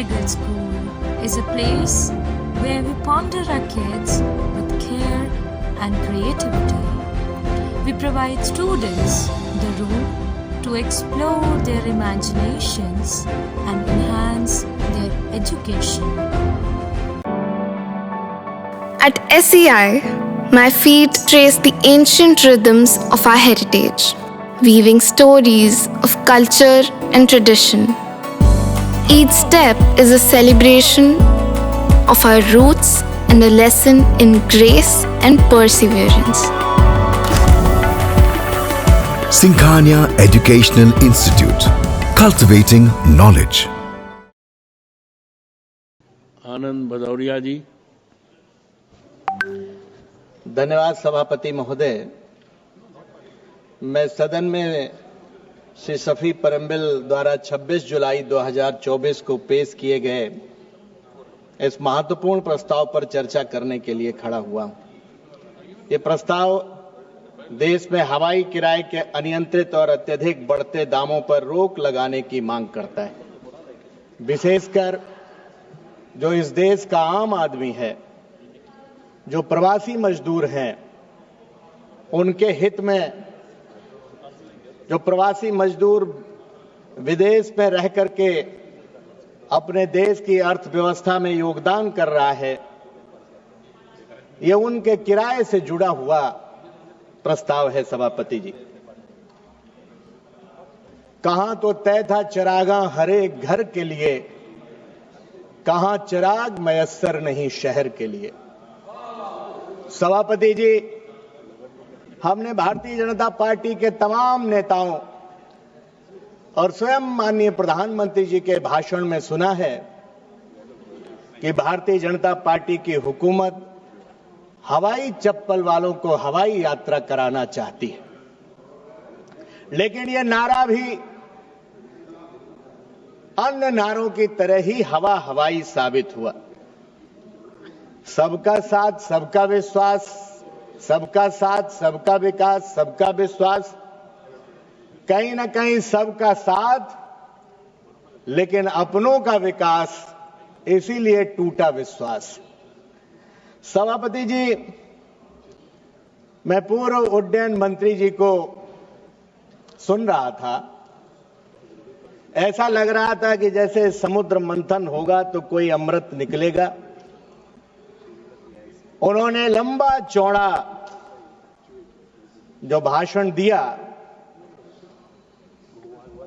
Girls School is a place where we ponder our kids with care and creativity. We provide students the room to explore their imaginations and enhance their education. At SEI, my feet trace the ancient rhythms of our heritage, weaving stories of culture and tradition. Each step is a celebration of our roots and a lesson in grace and perseverance. Singhania Educational Institute, cultivating knowledge. आनंद भदौरिया जी। धन्यवाद सभापति महोदय। मैं सदन में श्री शफी परम्बिल द्वारा 26 जुलाई 2024 को पेश किए गए इस महत्वपूर्ण प्रस्ताव पर चर्चा करने के लिए खड़ा हुआ हूं। ये प्रस्ताव देश में हवाई किराए के अनियंत्रित और अत्यधिक बढ़ते दामों पर रोक लगाने की मांग करता है। विशेषकर जो इस देश का आम आदमी है, जो प्रवासी मजदूर हैं, उनके हित में, जो प्रवासी मजदूर विदेश में रह करके अपने देश की अर्थव्यवस्था में योगदान कर रहा है, ये उनके किराए से जुड़ा हुआ प्रस्ताव है। सभापति जी, कहां तो तय था चरागां हर एक घर के लिए, कहां चिराग मयस्सर नहीं शहर के लिए। सभापति जी, हमने भारतीय जनता पार्टी के तमाम नेताओं और स्वयं माननीय प्रधानमंत्री जी के भाषण में सुना है कि भारतीय जनता पार्टी की हुकूमत हवाई चप्पल वालों को हवाई यात्रा कराना चाहती है, लेकिन यह नारा भी अन्य नारों की तरह ही हवाई साबित हुआ। सबका साथ सबका विश्वास, सबका साथ सबका विकास, सबका विश्वास, कहीं ना कहीं सबका साथ लेकिन अपनों का विकास, इसीलिए टूटा विश्वास। सभापति जी, मैं पूर्व उड्डयन मंत्री जी को सुन रहा था, ऐसा लग रहा था कि जैसे समुद्र मंथन होगा तो कोई अमृत निकलेगा। उन्होंने लंबा चौड़ा जो भाषण दिया,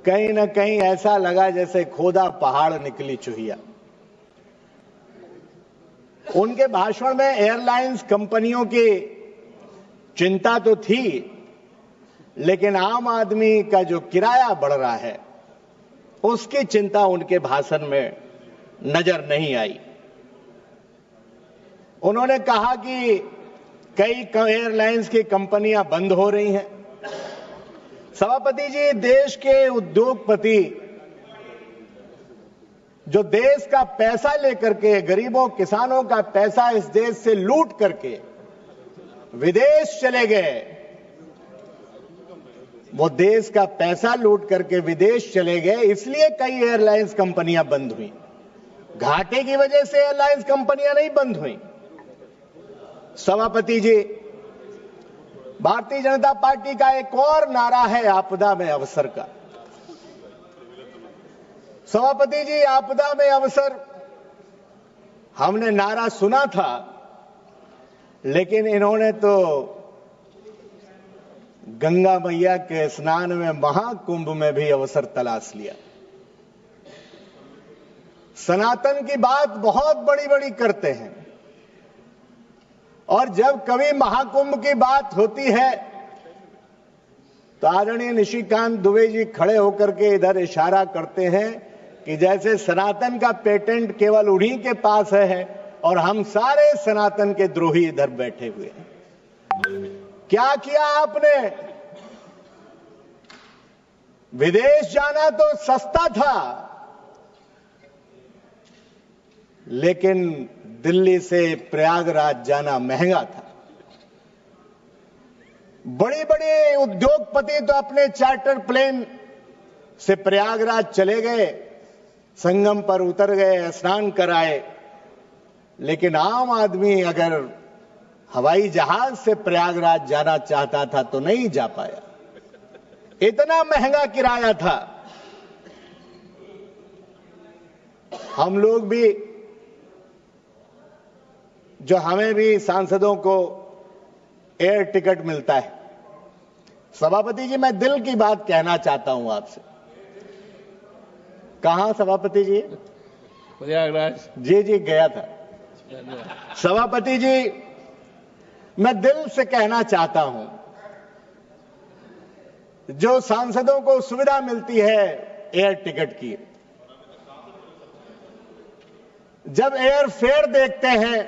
कहीं ना कहीं ऐसा लगा जैसे खोदा पहाड़ निकली चुहिया। उनके भाषण में एयरलाइंस कंपनियों की चिंता तो थी, लेकिन आम आदमी का जो किराया बढ़ रहा है उसकी चिंता उनके भाषण में नजर नहीं आई। उन्होंने कहा कि कई एयरलाइंस की कंपनियां बंद हो रही हैं। सभापति जी, देश के उद्योगपति जो देश का पैसा लेकर के, गरीबों किसानों का पैसा इस देश से लूट करके विदेश चले गए, वो देश का पैसा लूट करके विदेश चले गए, इसलिए कई एयरलाइंस कंपनियां बंद हुई। घाटे की वजह से एयरलाइंस कंपनियां नहीं बंद हुई। सभापति जी, भारतीय जनता पार्टी का एक और नारा है आपदा में अवसर का। सभापति जी, आपदा में अवसर हमने नारा सुना था, लेकिन इन्होंने तो गंगा मैया के स्नान में, महाकुंभ में भी अवसर तलाश लिया। सनातन की बात बहुत बड़ी बड़ी करते हैं, और जब कभी महाकुंभ की बात होती है तो आदरणीय निशिकांत दुबे जी खड़े होकर के इधर इशारा करते हैं कि जैसे सनातन का पेटेंट केवल उन्हीं के पास है और हम सारे सनातन के द्रोही इधर बैठे हुए हैं। क्या किया आपने? विदेश जाना तो सस्ता था, लेकिन दिल्ली से प्रयागराज जाना महंगा था। बड़े बड़े उद्योगपति तो अपने चार्टर प्लेन से प्रयागराज चले गए, संगम पर उतर गए, स्नान कराए, लेकिन आम आदमी अगर हवाई जहाज से प्रयागराज जाना चाहता था तो नहीं जा पाया। इतना महंगा किराया था। हम लोग भी, जो हमें भी सांसदों को एयर टिकट मिलता है, सभापति जी मैं दिल की बात कहना चाहता हूं आपसे। कहां सभापति जी? प्रयागराज। जी जी गया था। सभापति जी मैं दिल से कहना चाहता हूं, जो सांसदों को सुविधा मिलती है एयर टिकट की, जब एयर फेयर देखते हैं,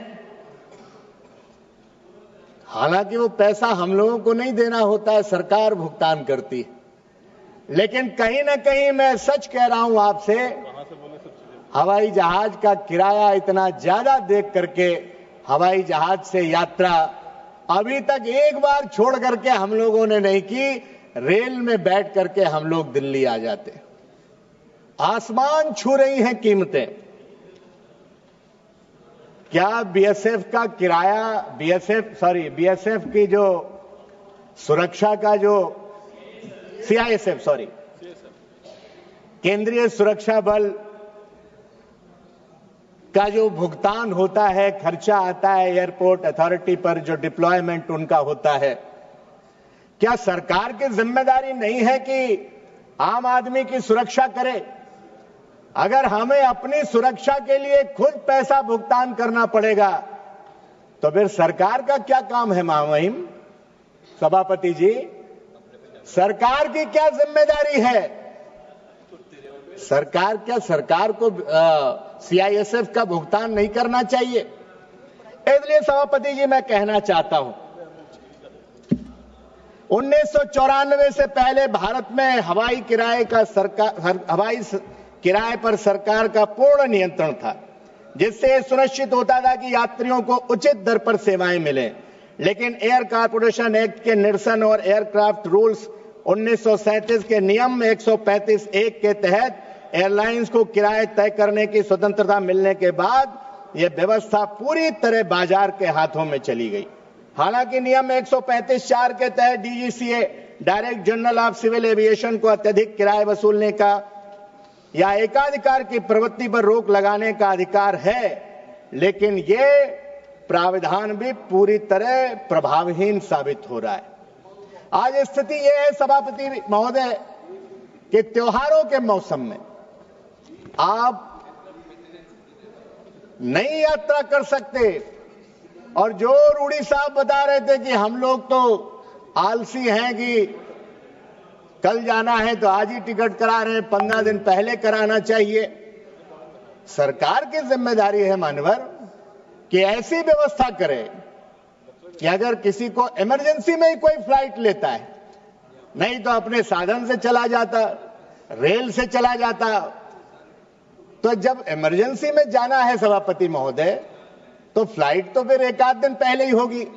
हालांकि वो पैसा हम लोगों को नहीं देना होता है, सरकार भुगतान करती है, लेकिन कहीं ना कहीं मैं सच कह रहा हूं आपसे, हवाई जहाज का किराया इतना ज्यादा देख करके हवाई जहाज से यात्रा अभी तक एक बार छोड़ करके हम लोगों ने नहीं की। रेल में बैठ करके हम लोग दिल्ली आ जाते। आसमान छू रही हैं कीमतें। क्या बीएसएफ का किराया, बीएसएफ की जो सुरक्षा का जो सीआईएसएफ केंद्रीय सुरक्षा बल का जो भुगतान होता है, खर्चा आता है एयरपोर्ट अथॉरिटी पर, जो डिप्लॉयमेंट उनका होता है, क्या सरकार की जिम्मेदारी नहीं है कि आम आदमी की सुरक्षा करे? अगर हमें अपनी सुरक्षा के लिए खुद पैसा भुगतान करना पड़ेगा तो फिर सरकार का क्या काम है? महामहिम सभापति जी, सरकार की क्या जिम्मेदारी है? सरकार को सीआईएसएफ का भुगतान नहीं करना चाहिए? इसलिए सभापति जी मैं कहना चाहता हूं, 1994 से पहले भारत में हवाई किराए पर सरकार का पूर्ण नियंत्रण था, जिससे सुनिश्चित होता था कि यात्रियों को उचित दर पर सेवाएं मिलें। लेकिन एयर कॉर्पोरेशन एक्ट के निरसन और एयरक्राफ्ट रूल्स 1937 के नियम 135(1) के तहत एयरलाइंस को किराए तय करने की स्वतंत्रता मिलने के बाद यह व्यवस्था पूरी तरह बाजार के हाथों में चली गई। हालांकि नियम 135(4) के तहत DGCA, director general of civil aviation को अत्यधिक किराए वसूलने का या एकाधिकार की प्रवृत्ति पर रोक लगाने का अधिकार है, लेकिन यह प्रावधान भी पूरी तरह प्रभावहीन साबित हो रहा है। आज स्थिति यह है सभापति महोदय कि त्योहारों के मौसम में आप नई यात्रा कर सकते, और जो रूडी साहब बता रहे थे कि हम लोग तो आलसी हैं कि कल जाना है तो आज ही टिकट करा रहे हैं, 15 दिन पहले कराना चाहिए। सरकार की जिम्मेदारी है मानवर कि ऐसी व्यवस्था करे कि अगर किसी को इमरजेंसी में ही कोई फ्लाइट लेता है, नहीं तो अपने साधन से चला जाता, रेल से चला जाता, तो जब इमरजेंसी में जाना है सभापति महोदय तो फ्लाइट तो फिर एक आध दिन पहले ही होगी,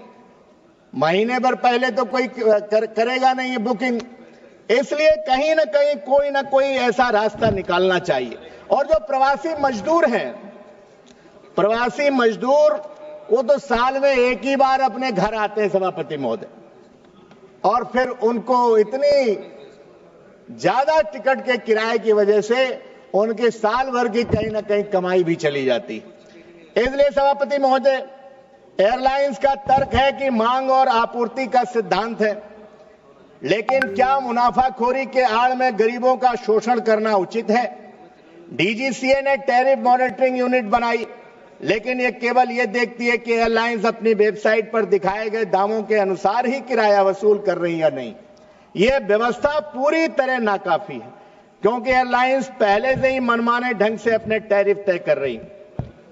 महीने भर पहले तो कोई करेगा नहीं है बुकिंग। इसलिए कहीं ना कोई ऐसा रास्ता निकालना चाहिए। और जो प्रवासी मजदूर हैं, प्रवासी मजदूर वो तो साल में एक ही बार अपने घर आते हैं सभापति महोदय, और फिर उनको इतनी ज्यादा टिकट के किराए की वजह से उनके साल भर की कहीं ना कहीं कमाई भी चली जाती। इसलिए सभापति महोदय, एयरलाइंस का तर्क है कि मांग और आपूर्ति का सिद्धांत है, लेकिन क्या मुनाफाखोरी के आड़ में गरीबों का शोषण करना उचित है? डीजीसीए ने टैरिफ मॉनिटरिंग यूनिट बनाई, लेकिन ये केवल ये देखती है कि एयरलाइंस अपनी वेबसाइट पर दिखाए गए दामों के अनुसार ही किराया वसूल कर रही है या नहीं। यह व्यवस्था पूरी तरह नाकाफी है, क्योंकि एयरलाइंस पहले से ही मनमाने ढंग से अपने टैरिफ तय कर रही है।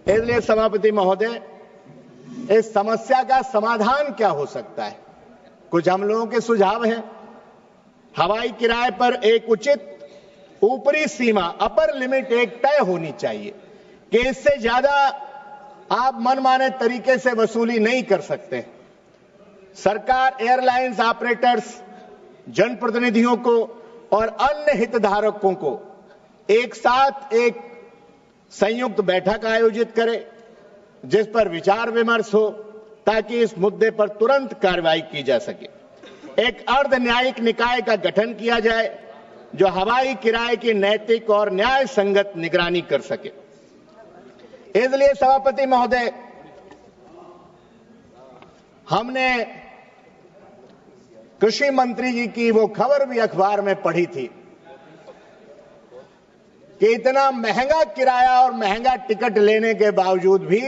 इसलिए सभापति महोदय, इस समस्या का समाधान क्या हो सकता है? कुछ हम लोगों के सुझाव हैं। हवाई किराए पर एक उचित ऊपरी सीमा, अपर लिमिट एक तय होनी चाहिए कि इससे ज्यादा आप मनमाने तरीके से वसूली नहीं कर सकते। सरकार एयरलाइंस ऑपरेटर्स, जनप्रतिनिधियों को और अन्य हितधारकों को एक साथ एक संयुक्त बैठक आयोजित करे जिस पर विचार विमर्श हो ताकि इस मुद्दे पर तुरंत कार्रवाई की जा सके। एक अर्ध न्यायिक निकाय का गठन किया जाए जो हवाई किराए की नैतिक और न्याय संगत निगरानी कर सके। इसलिए सभापति महोदय, हमने कृषि मंत्री जी की वो खबर भी अखबार में पढ़ी थी कि इतना महंगा किराया और महंगा टिकट लेने के बावजूद भी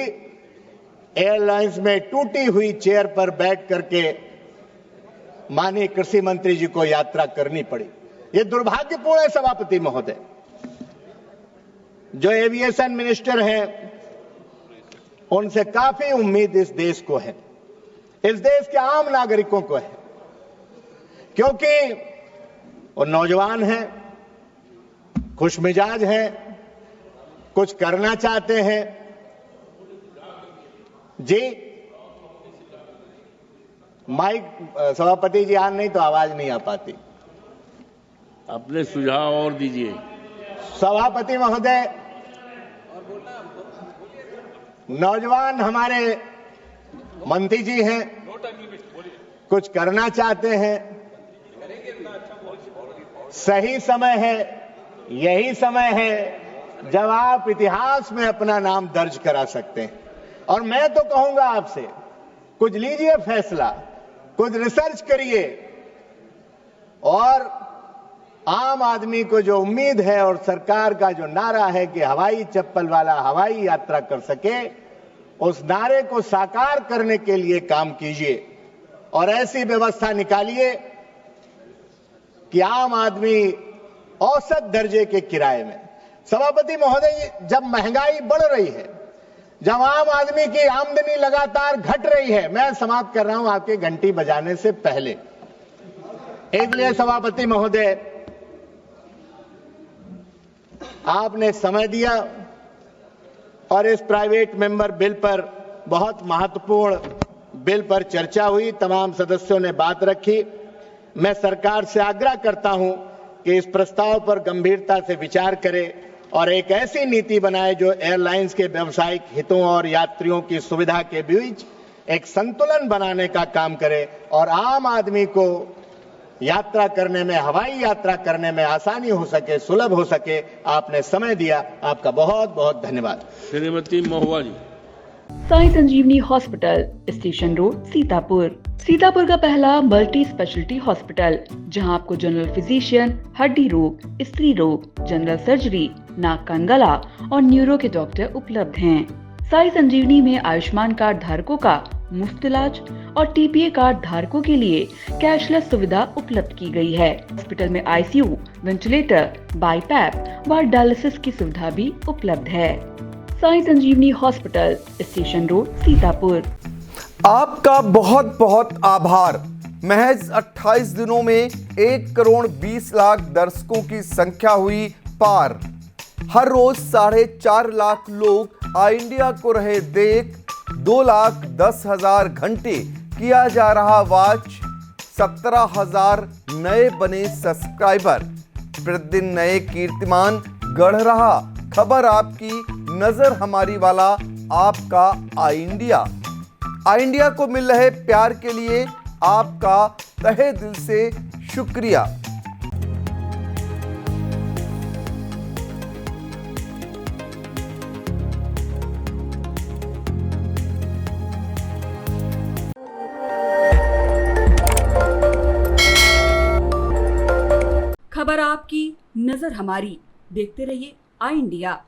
एयरलाइंस में टूटी हुई चेयर पर बैठ करके माननीय कृषि मंत्री जी को यात्रा करनी पड़ी। ये दुर्भाग्यपूर्ण है सभापति महोदय। जो एविएशन मिनिस्टर हैं उनसे काफी उम्मीद इस देश को है, इस देश के आम नागरिकों को है, क्योंकि वो नौजवान हैं, खुशमिजाज हैं, कुछ करना चाहते हैं। जी माइक सभापति जी ऑन नहीं तो आवाज नहीं आ पाती। अपने सुझाव और दीजिए। सभापति महोदय, नौजवान हमारे मंत्री जी हैं, कुछ करना चाहते हैं, सही समय है, यही समय है जब आप इतिहास में अपना नाम दर्ज करा सकते हैं। और मैं तो कहूंगा आपसे, कुछ लीजिए फैसला, कुछ रिसर्च करिए और आम आदमी को जो उम्मीद है और सरकार का जो नारा है कि हवाई चप्पल वाला हवाई यात्रा कर सके, उस नारे को साकार करने के लिए काम कीजिए और ऐसी व्यवस्था निकालिए कि आम आदमी औसत दर्जे के किराए में। सभापति महोदय, जब महंगाई बढ़ रही है, जब आम आदमी की आमदनी लगातार घट रही है, मैं समाप्त कर रहा हूं आपके घंटी बजाने से पहले, इसलिए सभापति महोदय आपने समय दिया और इस प्राइवेट मेंबर बिल पर, बहुत महत्वपूर्ण बिल पर चर्चा हुई, तमाम सदस्यों ने बात रखी। मैं सरकार से आग्रह करता हूं कि इस प्रस्ताव पर गंभीरता से विचार करे और एक ऐसी नीति बनाए जो एयरलाइंस के व्यावसायिक हितों और यात्रियों की सुविधा के बीच एक संतुलन बनाने का काम करे और आम आदमी को यात्रा करने में, हवाई यात्रा करने में आसानी हो सके, सुलभ हो सके। आपने समय दिया, आपका बहुत बहुत धन्यवाद। Shrimati Mahua ji. Sai Sanjivani hospital, station road, Sitapur. Sitapur का पहला मल्टी स्पेशलिटी हॉस्पिटल, जहां आपको जनरल फिजिशियन, हड्डी रोग, स्त्री रोग, जनरल सर्जरी, नाक कान गला और न्यूरो के डॉक्टर उपलब्ध हैं। साई संजीवनी में आयुष्मान कार्ड धारकों का मुफ्त इलाज और टीपीए कार्ड धारकों के लिए कैशलेस सुविधा उपलब्ध की गई है। हॉस्पिटल में आईसीयू, वेंटिलेटर, बाईपैप व डायलिसिस की सुविधा भी उपलब्ध है। Sai Sanjivani hospital, station road, Sitapur. आपका बहुत बहुत आभार। महज 28 दिनों में 1,20,00,000 दर्शकों की संख्या हुई पार। हर रोज 4.5 लाख लोग आई इंडिया को रहे देख। 2,10,000 घंटे किया जा रहा वॉच। 17,000 नए बने सब्सक्राइबर। प्रतिदिन नए कीर्तिमान गढ़ रहा खबर आपकी, नजर हमारी वाला आपका आई इंडिया। आई इंडिया को मिल रहे प्यार के लिए आपका तहे दिल से शुक्रिया। खबर आपकी, नजर हमारी। देखते रहिए आई इंडिया।